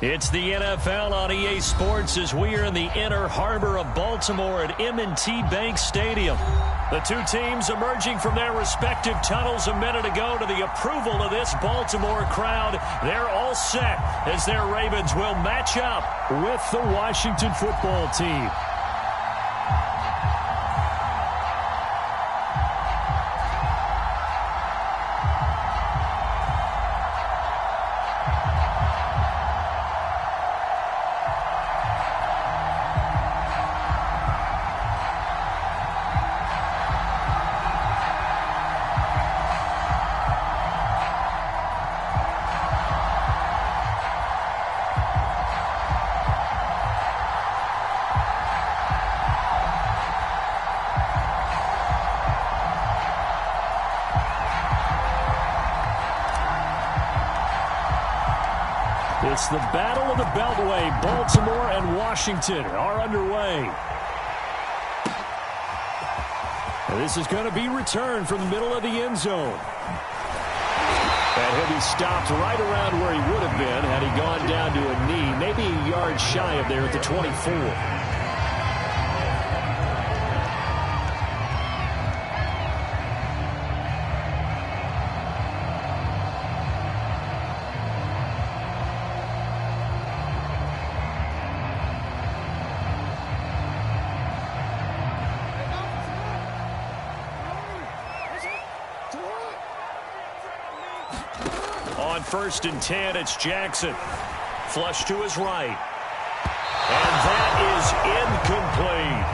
It's the NFL on EA Sports as we are in the inner harbor of Baltimore at M&T Bank Stadium. The two teams emerging from their respective tunnels a minute ago to the approval of this Baltimore crowd. They're all set as their Ravens will match up with the Washington football team. It's the Battle of the Beltway. Baltimore and Washington are underway. And this is going to be returned from the middle of the end zone. And he'll be stopped right around where he would have been had he gone down to a knee, maybe a yard shy of there at the 24. On 1st and 10, it's Jackson. Flush to his right. And that is incomplete.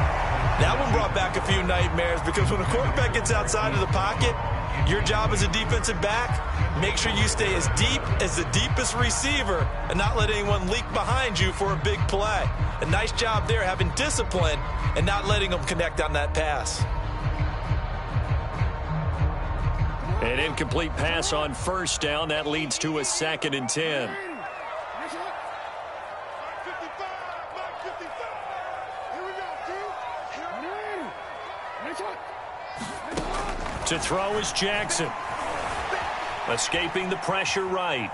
That one brought back a few nightmares because when a quarterback gets outside of the pocket, your job as a defensive back, make sure you stay as deep as the deepest receiver and not let anyone leak behind you for a big play. A nice job there having discipline and not letting them connect on that pass. An incomplete pass on 1st down. That leads to a 2nd and 10. To throw is Jackson. Escaping the pressure right.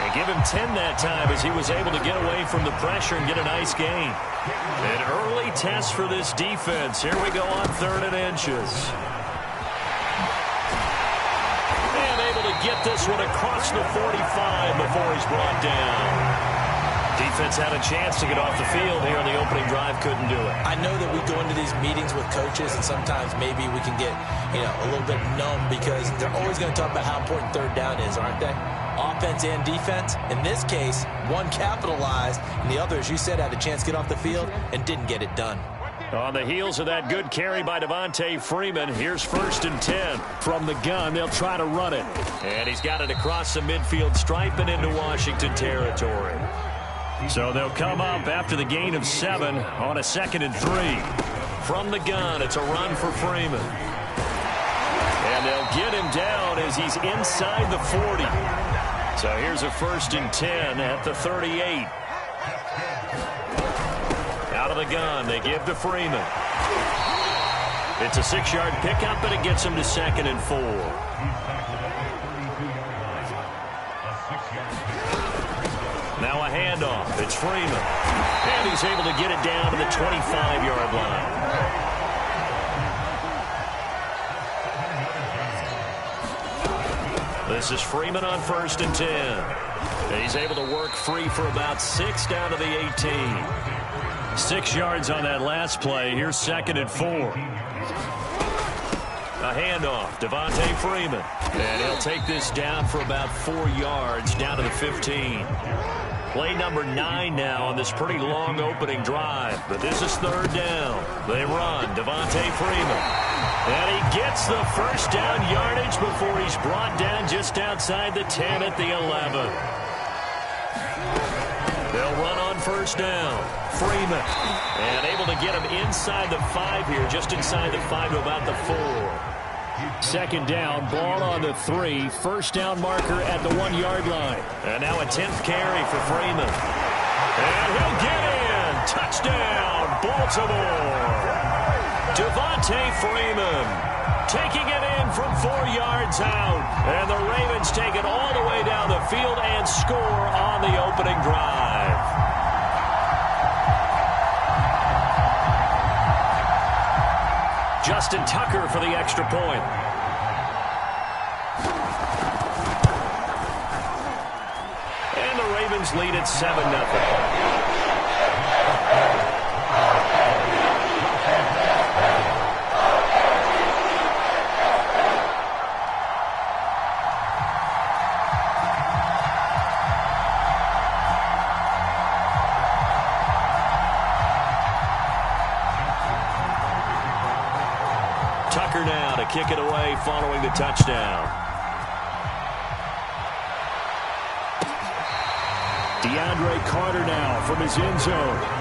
And give him 10 that time as he was able to get away from the pressure and get a nice gain. An early test for this defense. Here we go on 3rd and inches. And able to get this one across the 45 before he's brought down. Defense had a chance to get off the field here on the opening drive, couldn't do it. I know that we go into these meetings with coaches, and sometimes maybe we can get, a little bit numb because they're always going to talk about how important 3rd down is, aren't they? Offense and defense. In this case, one capitalized, and the other, as you said, had a chance to get off the field and didn't get it done. On the heels of that good carry by Devontae Freeman, here's 1st and 10. From the gun, they'll try to run it. And he's got it across the midfield stripe and into Washington territory. So they'll come up after the gain of 7 on a 2nd and 3. From the gun, it's a run for Freeman. And they'll get him down as he's inside the 40. So here's a 1st and 10 at the 38. Out of the gun, they give to Freeman. It's a 6-yard pickup, and it gets him to 2nd and 4. Now a handoff. It's Freeman. And he's able to get it down to the 25-yard line. This is Freeman on 1st and 10. And he's able to work free for about 6 down to the 18. 6 yards on that last play. Here's 2nd and 4. A handoff. Devontae Freeman. And he'll take this down for about 4 yards down to the 15. Play number 9 now on this pretty long opening drive. But this is 3rd down. They run. Devontae Freeman. And he gets the 1st down yardage before he's brought down just outside the 10 at the 11. They'll run on 1st down. Freeman. And able to get him inside the 5 here, just inside the 5 to about the 4. 2nd down, ball on the 3. 1st down marker at the 1-yard line. And now a 10th carry for Freeman. And he'll get in. Touchdown, Baltimore. Devontae Freeman. taking it in from 4 yards out. And the Ravens take it all the way down the field and score on the opening drive. Justin Tucker for the extra point. And the Ravens lead at 7-0. Tucker now to kick it away following the touchdown. DeAndre Carter now from his end zone.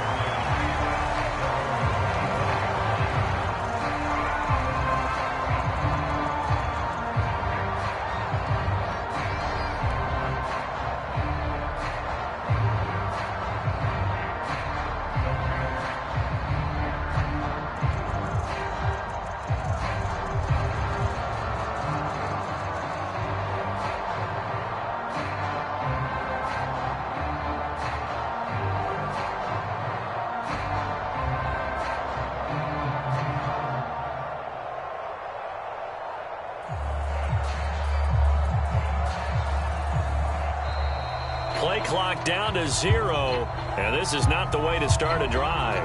Play clock down to 0, and this is not the way to start a drive.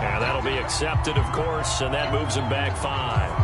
And that'll be accepted, of course, and that moves him back 5.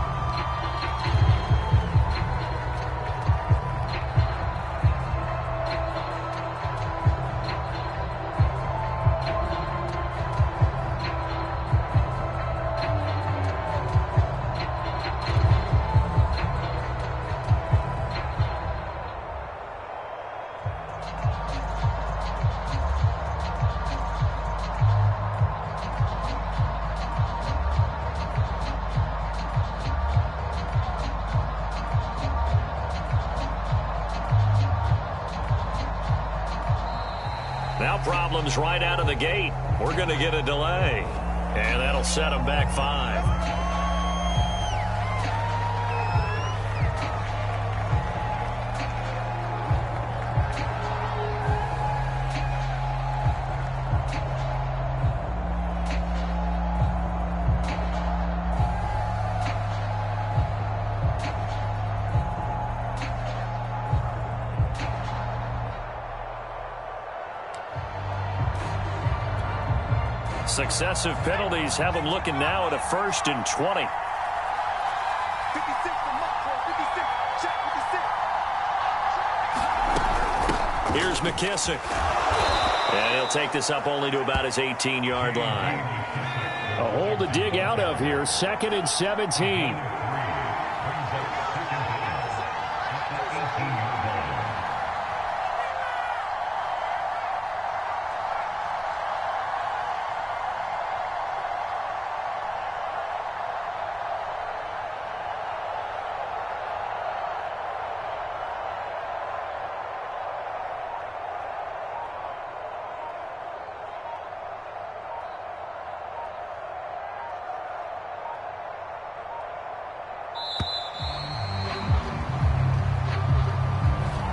Now problems right out of the gate. We're going to get a delay. And that'll set him back 5. Successive penalties have them looking now at a 1st and 20. Here's McKissick. And he'll take this up only to about his 18-yard line. A hole to dig out of here, 2nd and 17.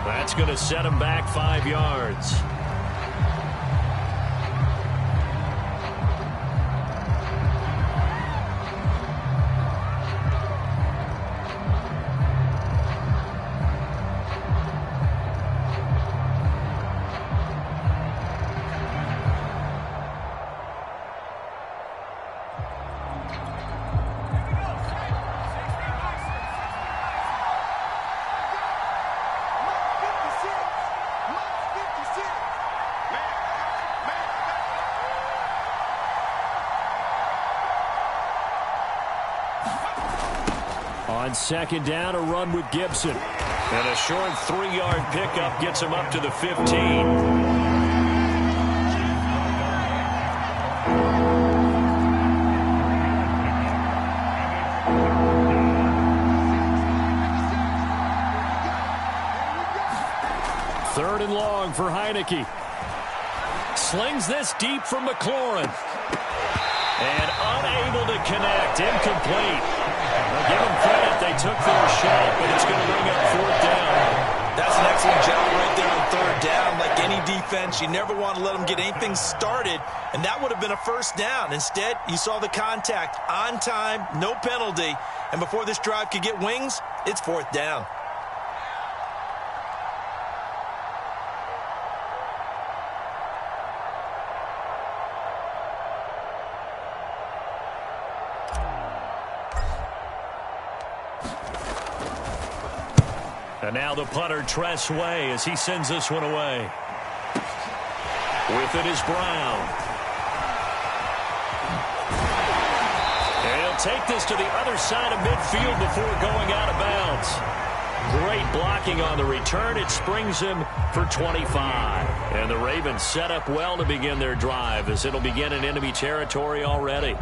That's going to set him back 5 yards. On 2nd down, a run with Gibson. And a short 3-yard pickup gets him up to the 15. Third and long for Heineke. Slings this deep from McLaurin. And unable to connect. Incomplete. Well, give him credit. took their shot, but it's going to bring up fourth down. That's an excellent job right there on third down. Like any defense, you never want to let them get anything started, and that would have been a first down. Instead, you saw the contact on time, no penalty, and before this drive could get wings, it's fourth down. And now the punter, Tress Way, as he sends this one away. With it is Brown. And he'll take this to the other side of midfield before going out of bounds. Great blocking on the return. It springs him for 25. And the Ravens set up well to begin their drive, as it'll begin in enemy territory already.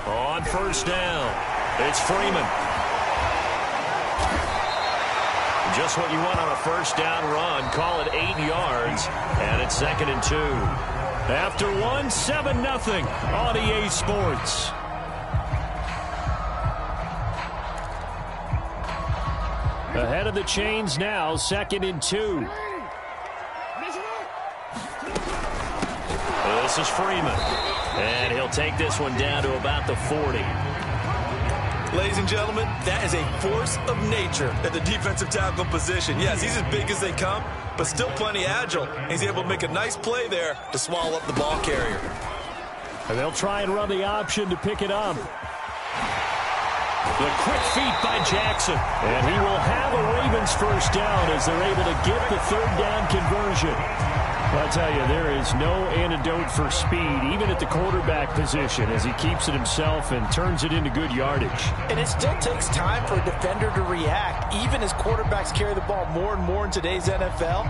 On first down, it's Freeman. Just what you want on a first down run. Call it 8 yards, and it's 2nd and 2. After one, 7-0 on EA Sports. Ahead of the chains now, 2nd and 2. This is Freeman. And he'll take this one down to about the 40. Ladies and gentlemen, that is a force of nature at the defensive tackle position. Yes, he's as big as they come, but still plenty agile. He's able to make a nice play there to swallow up the ball carrier. And they'll try and run the option to pick it up. The quick feet by Jackson. And he will have a Ravens first down as they're able to get the third down conversion. I'll tell you, there is no antidote for speed, even at the quarterback position, as he keeps it himself and turns it into good yardage. And it still takes time for a defender to react. Even as quarterbacks carry the ball more and more in today's NFL,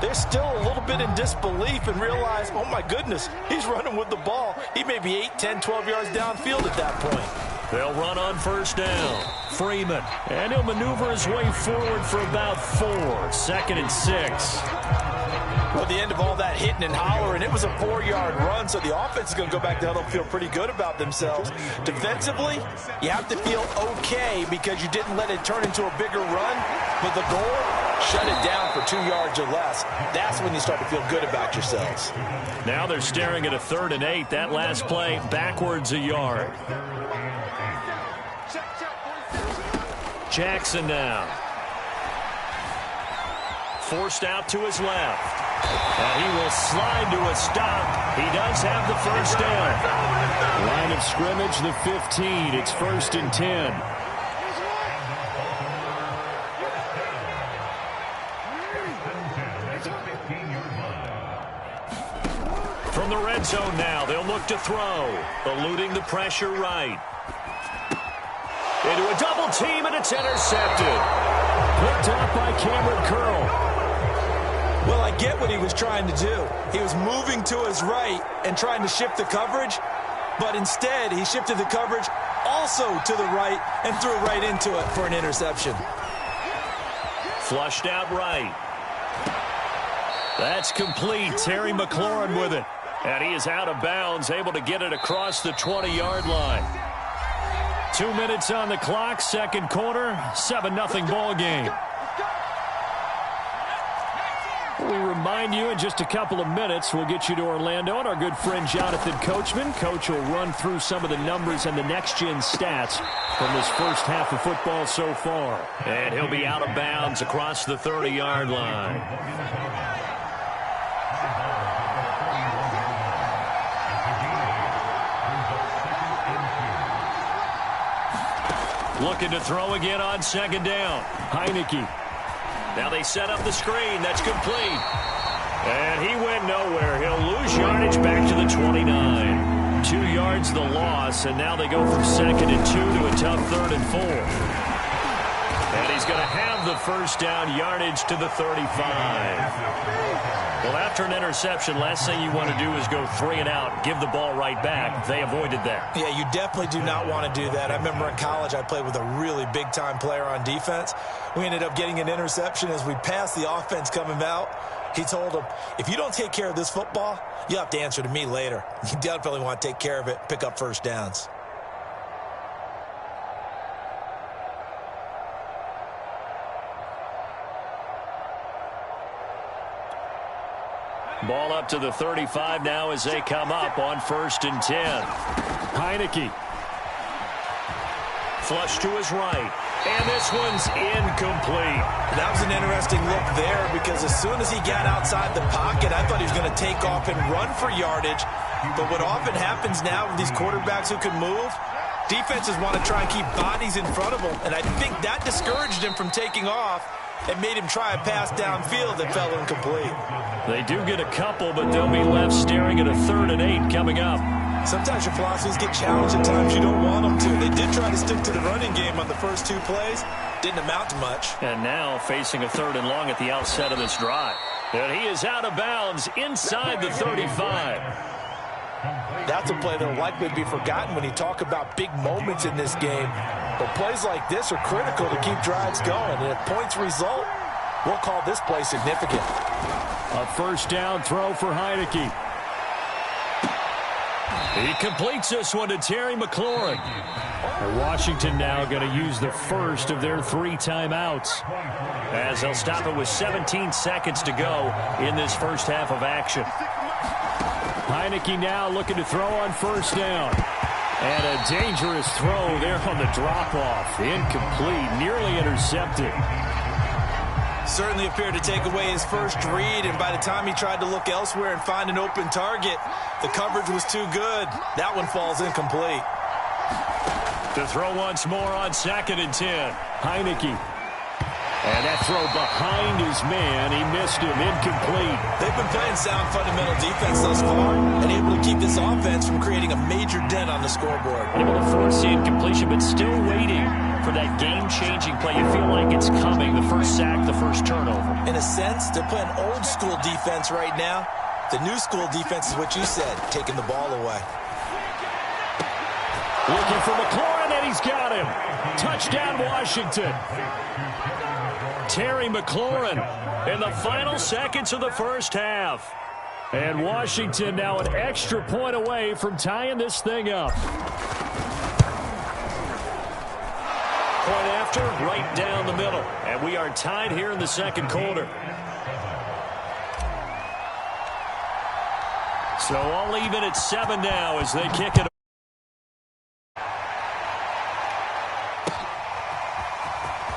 they're still a little bit in disbelief and realize, oh my goodness, he's running with the ball. He may be 8, 10, 12 yards downfield at that point. They'll run on first down. Freeman. And he'll maneuver his way forward for about 4. 2nd and 6. Well, at the end of all that hitting and hollering, it was a 4-yard run, so the offense is going to go back to huddle and feel pretty good about themselves. Defensively, you have to feel okay because you didn't let it turn into a bigger run, but the goal, shut it down for 2 yards or less. That's when you start to feel good about yourselves. Now they're staring at a 3rd and 8. That last play, backwards a yard. Jackson now. Forced out to his left. And he will slide to a stop. He does have the first down. Line of scrimmage, the 15. It's 1st and 10. From the red zone now, they'll look to throw. Eluding the pressure right. Into a double team, and it's intercepted. Picked up by Cameron Curl. Well, I get what he was trying to do. He was moving to his right and trying to shift the coverage, but instead he shifted the coverage also to the right and threw right into it for an interception. Flushed out right. That's complete. Terry McLaurin with it. And he is out of bounds, able to get it across the 20-yard line. 2 minutes on the clock, 2nd quarter, 7-0 ball game. We remind you in just a couple of minutes, we'll get you to Orlando and our good friend Jonathan Coachman. Coach will run through some of the numbers and the next-gen stats from this first half of football so far. And he'll be out of bounds across the 30-yard line. Looking to throw again on 2nd down. Heineke. Now they set up the screen. That's complete. And he went nowhere. He'll lose yardage back to the 29. 2 yards the loss, and now they go from 2nd and 2 to a tough 3rd and 4. And he's going to have the first down, yardage to the 35. Well, after an interception, last thing you want to do is go 3 and out, give the ball right back. They avoided that. Yeah, you definitely do not want to do that. I remember in college I played with a really big-time player on defense. We ended up getting an interception as we passed the offense coming out. He told him, if you don't take care of this football, you have to answer to me later. You definitely want to take care of it, pick up first downs. Ball up to the 35 now as they come up on 1st and 10. Heineke. Flush to his right. And this one's incomplete. That was an interesting look there because as soon as he got outside the pocket, I thought he was going to take off and run for yardage. But what often happens now with these quarterbacks who can move, defenses want to try and keep bodies in front of them. And I think that discouraged him from taking off and made him try a pass downfield that fell incomplete. They do get a couple, but they'll be left staring at a 3rd and 8 coming up. Sometimes your philosophies get challenged at times you don't want them to. They did try to stick to the running game on the first 2 plays. Didn't amount to much. And now facing a 3rd and long at the outset of this drive. And he is out of bounds inside the 35. That's a play that will likely be forgotten when you talk about big moments in this game. But plays like this are critical to keep drives going. And if points result, we'll call this play significant. A 1st down throw for Heineke. He completes this one to Terry McLaurin. And Washington now going to use the first of their 3 timeouts, as they'll stop it with 17 seconds to go in this first half of action. Heineke now looking to throw on 1st down. And a dangerous throw there on the drop-off. Incomplete, nearly intercepted. Certainly appeared to take away his first read, and by the time he tried to look elsewhere and find an open target, the coverage was too good. That one falls incomplete. To throw once more on 2nd and 10. Heineke. And that throw behind his man, he missed him, incomplete. They've been playing sound fundamental defense thus far and able to keep this offense from creating a major dent on the scoreboard. Able to force the incompletion, but still waiting for that game-changing play. You feel like it's coming, the first sack, the first turnover. In a sense, they're playing old-school defense right now. The new-school defense is what you said, taking the ball away. Looking for McLaurin, and he's got him. Touchdown, Washington. Terry McLaurin in the final seconds of the first half. And Washington now an extra point away from tying this thing up. Point after, right down the middle. And we are tied here in the 2nd quarter. So all even at 7 now as they kick it.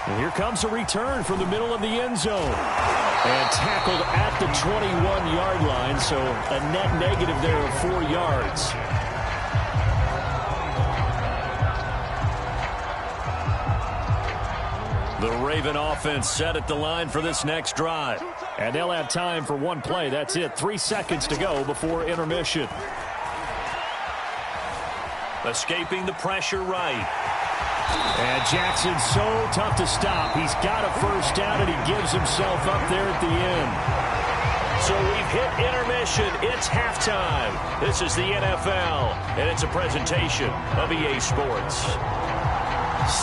And here comes a return from the middle of the end zone. And tackled at the 21-yard line, so a net negative there of 4 yards. The Raven offense set at the line for this next drive. And they'll have time for 1 play. That's it. 3 seconds to go before intermission. Escaping the pressure right. And Jackson's so tough to stop. He's got a first down, and he gives himself up there at the end. So we've hit intermission. It's halftime. This is the NFL, and it's a presentation of EA Sports.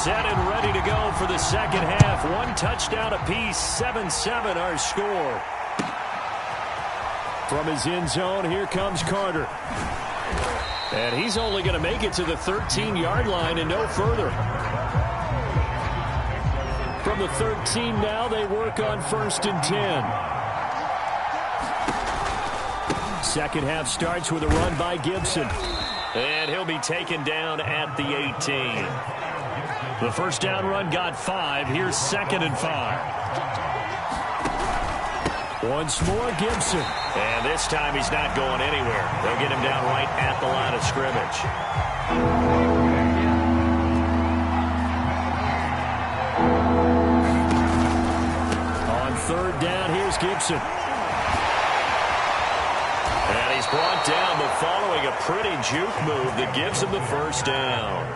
Set and ready to go for the second half. 1 touchdown apiece, 7-7 our score. From his end zone, here comes Carter. And he's only going to make it to the 13-yard line and no further. From the 13 now, they work on 1st and 10. Second half starts with a run by Gibson. And he'll be taken down at the 18. The first down run got 5. Here's 2nd and 5. Once more, Gibson. And this time he's not going anywhere. They'll get him down right at the line of scrimmage. On 3rd down, here's Gibson. And he's brought down, but following a pretty juke move that gives him the first down.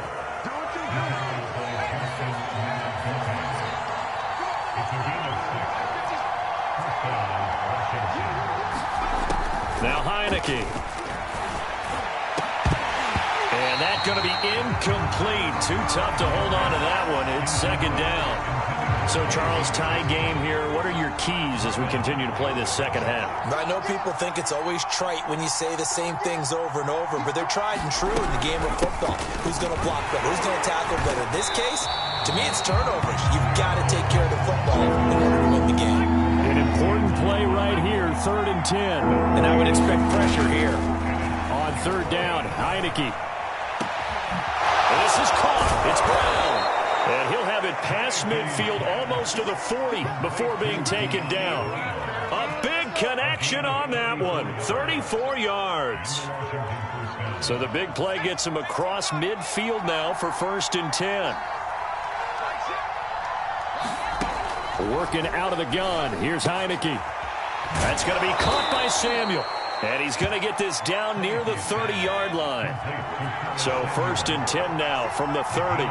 Now Heineke. And that's going to be incomplete. Too tough to hold on to that one. It's 2nd down. So, Charles, tie game here. What are your keys as we continue to play this second half? I know people think it's always trite when you say the same things over and over, but they're tried and true in the game of football. Who's going to block better? Who's going to tackle better? In this case, to me, it's turnovers. You've got to take care of the football in order to win the game. An important play right here, 3rd and 10. And I would expect pressure here. On 3rd down, Heineke. This is caught. It's Brown. And he'll have it past midfield almost to the 40 before being taken down. A big connection on that one. 34 yards. So the big play gets him across midfield now for 1st and 10. Working out of the gun. Here's Heineke. That's going to be caught by Samuel. And he's going to get this down near the 30-yard line. So 1st and 10 now from the 30.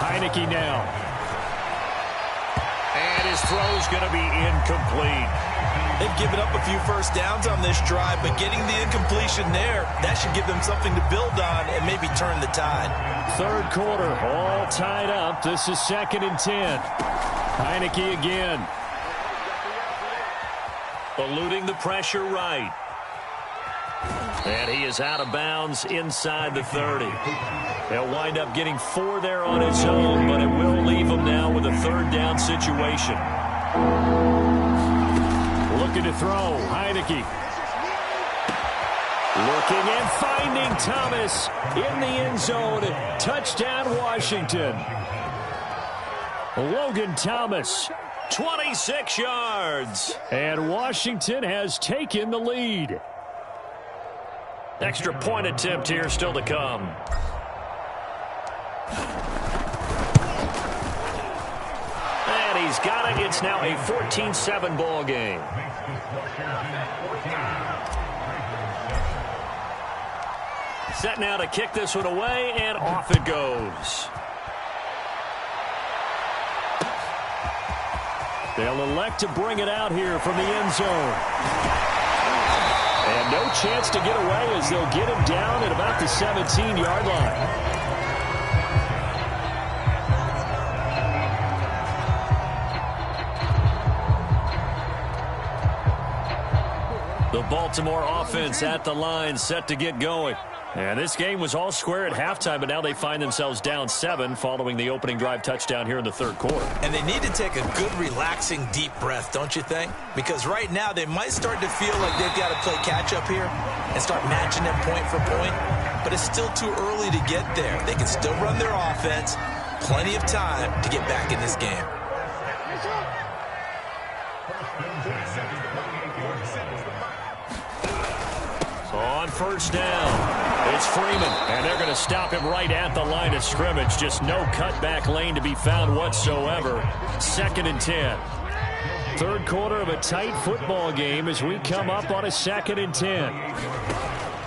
Heineke now. And his throw's going to be incomplete. They've given up a few first downs on this drive, but getting the incompletion there, that should give them something to build on and maybe turn the tide. 3rd quarter, all tied up. This is 2nd and 10. Heineke again. Eluding the pressure right. And he is out of bounds inside the 30. They'll wind up getting 4 there on its own, but it will leave them now with a 3rd down situation. Looking to throw, Heineke. Looking and finding Thomas in the end zone. Touchdown, Washington. Logan Thomas, 26 yards. And Washington has taken the lead. Extra point attempt here still to come. And he's got it. It's now a 14-7 ball game. Set now to kick this one away, and off it goes. They'll elect to bring it out here from the end zone. And no chance to get away as they'll get him down at about the 17-yard line. The Baltimore offense at the line, set to get going. And this game was all square at halftime, but now they find themselves down 7 following the opening drive touchdown here in the 3rd quarter. And they need to take a good, relaxing, deep breath, don't you think? Because right now they might start to feel like they've got to play catch-up here and start matching them point for point. But it's still too early to get there. They can still run their offense. Plenty of time to get back in this game. On 1st down, it's Freeman, and they're going to stop him right at the line of scrimmage. Just no cutback lane to be found whatsoever. 2nd and 10. 3rd quarter of a tight football game as we come up on a 2nd and 10.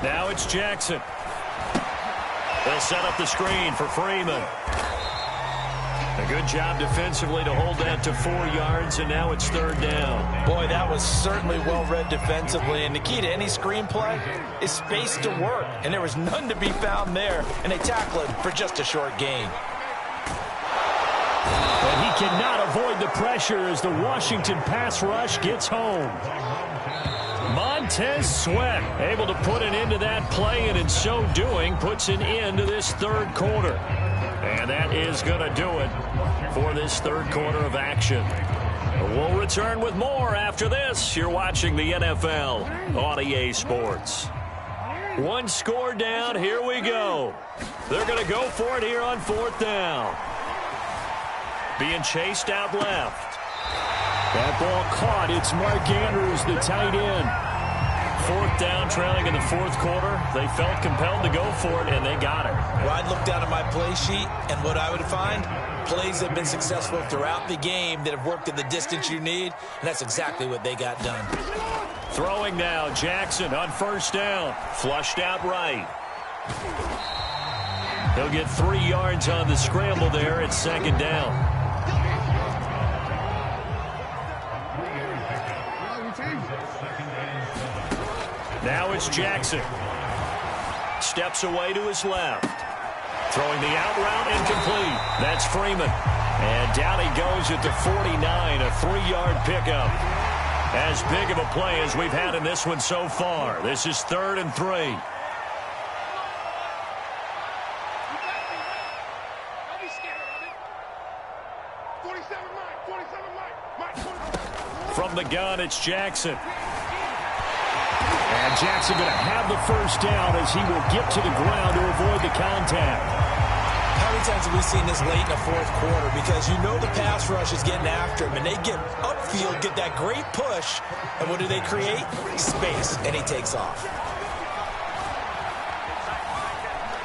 Now it's Jackson. They'll set up the screen for Freeman. A good job defensively to hold that to 4 yards, and now it's 3rd down. Boy, that was certainly well-read defensively, and the key to any screenplay is space to work, and there was none to be found there, and they tackle it for just a short gain. And he cannot avoid the pressure as the Washington pass rush gets home. Montez Sweat able to put an end to that play, and in so doing puts an end to this 3rd quarter. And that is going to do it for this 3rd quarter of action. We'll return with more after this. You're watching the NFL on EA Sports. 1 score down. Here we go. They're going to go for it here on 4th down. Being chased out left. That ball caught. It's Mark Andrews, the tight end. 4th down, trailing in the 4th quarter. They felt compelled to go for it, and they got it. Well, I'd look down at my play sheet, and what I would find, plays that have been successful throughout the game that have worked in the distance you need, and that's exactly what they got done. Throwing now, Jackson on 1st down. Flushed out right. He'll get 3 yards on the scramble there at 2nd down. Now it's Jackson. Steps away to his left. Throwing the out route incomplete. That's Freeman. And down he goes at the 49, a 3-yard pickup. As big of a play as we've had in this one so far. This is 3rd and 3. From the gun, it's Jackson. And Jackson going to have the first down as he will get to the ground to avoid the contact. How many times have we seen this late in the fourth quarter? Because you know the pass rush is getting after him, and they get upfield, get that great push, and what do they create? Space, and he takes off.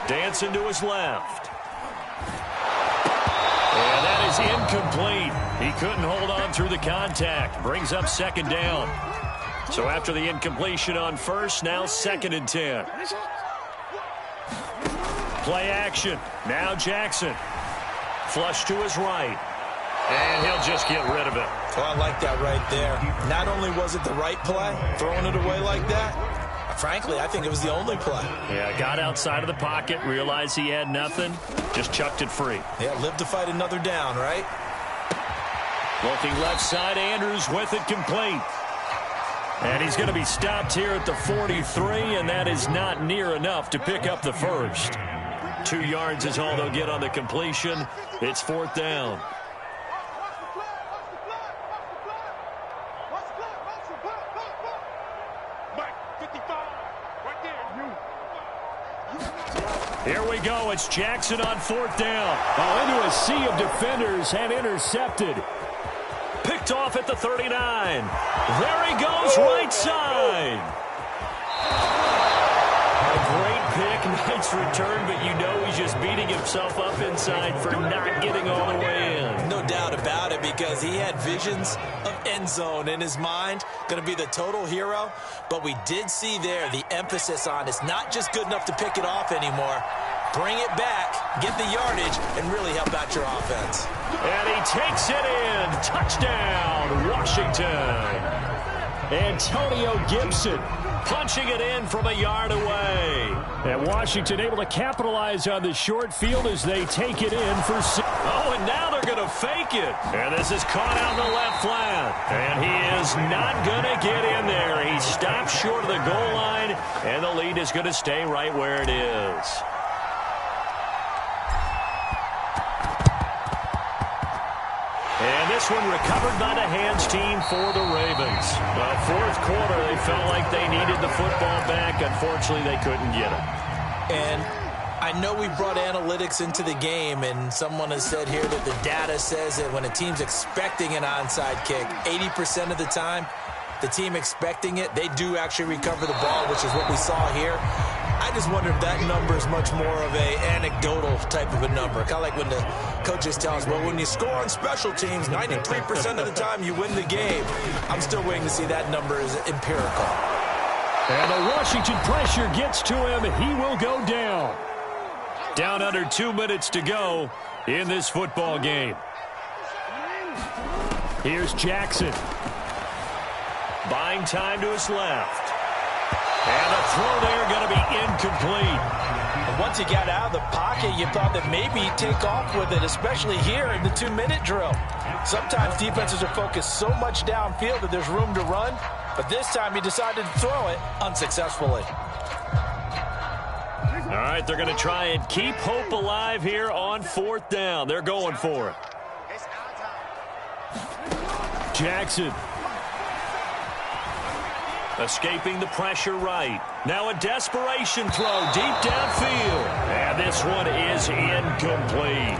Dancing to his left. And that is incomplete. He couldn't hold on through the contact. Brings up 2nd down. So after the incompletion on first, now 2nd and 10. Play action. Now Jackson. Flush to his right. And he'll just get rid of it. Oh, I like that right there. Not only was it the right play, throwing it away like that, frankly, I think it was the only play. Yeah, got outside of the pocket, realized he had nothing, just chucked it free. Yeah, live to fight another down, right? Looking left side, Andrews with it complete. And he's going to be stopped here at the 43, and that is not near enough to pick up the first. 2 yards is all they'll get on the completion. It's 4th down. Here we go. It's Jackson on 4th down. Oh, into a sea of defenders and intercepted. Picked off at the 39. There he goes, right side. A great pick, nice return, but you know he's just beating himself up inside for not getting all the way in. No doubt about it, because he had visions of end zone in his mind. Going to be the total hero. But we did see there the emphasis on it's not just good enough to pick it off anymore. Bring it back, get the yardage, and really help out your offense. And he takes it in. Touchdown, Washington. Antonio Gibson punching it in from a yard away. And Washington able to capitalize on the short field as they take it in for 6. Oh, and now they're going to fake it. And this is caught out in the left flat. And he is not going to get in there. He stops short of the goal line, and the lead is going to stay right where it is. And this one recovered by the hands team for the Ravens. Fourth quarter, they felt like they needed the football back. Unfortunately, they couldn't get it. And I know we brought analytics into the game, and someone has said here that the data says that when a team's expecting an onside kick, 80% of the time, the team expecting it, they do actually recover the ball, which is what we saw here. I just wonder if that number is much more of a anecdotal type of a number. Kind of like when the coaches tell us, well, when you score on special teams, 93% of the time you win the game. I'm still waiting to see that number is empirical. And the Washington pressure gets to him. He will go down. Down under 2 minutes to go in this football game. Here's Jackson. Buying time to his left. And the throw there going to be incomplete. And once he got out of the pocket, you thought that maybe he'd take off with it, especially here in the 2-minute drill. Sometimes defenses are focused so much downfield that there's room to run, but this time he decided to throw it unsuccessfully. All right, they're going to try and keep hope alive here on 4th down. They're going for it. Jackson. Escaping the pressure right. Now a desperation throw deep downfield. And this one is incomplete.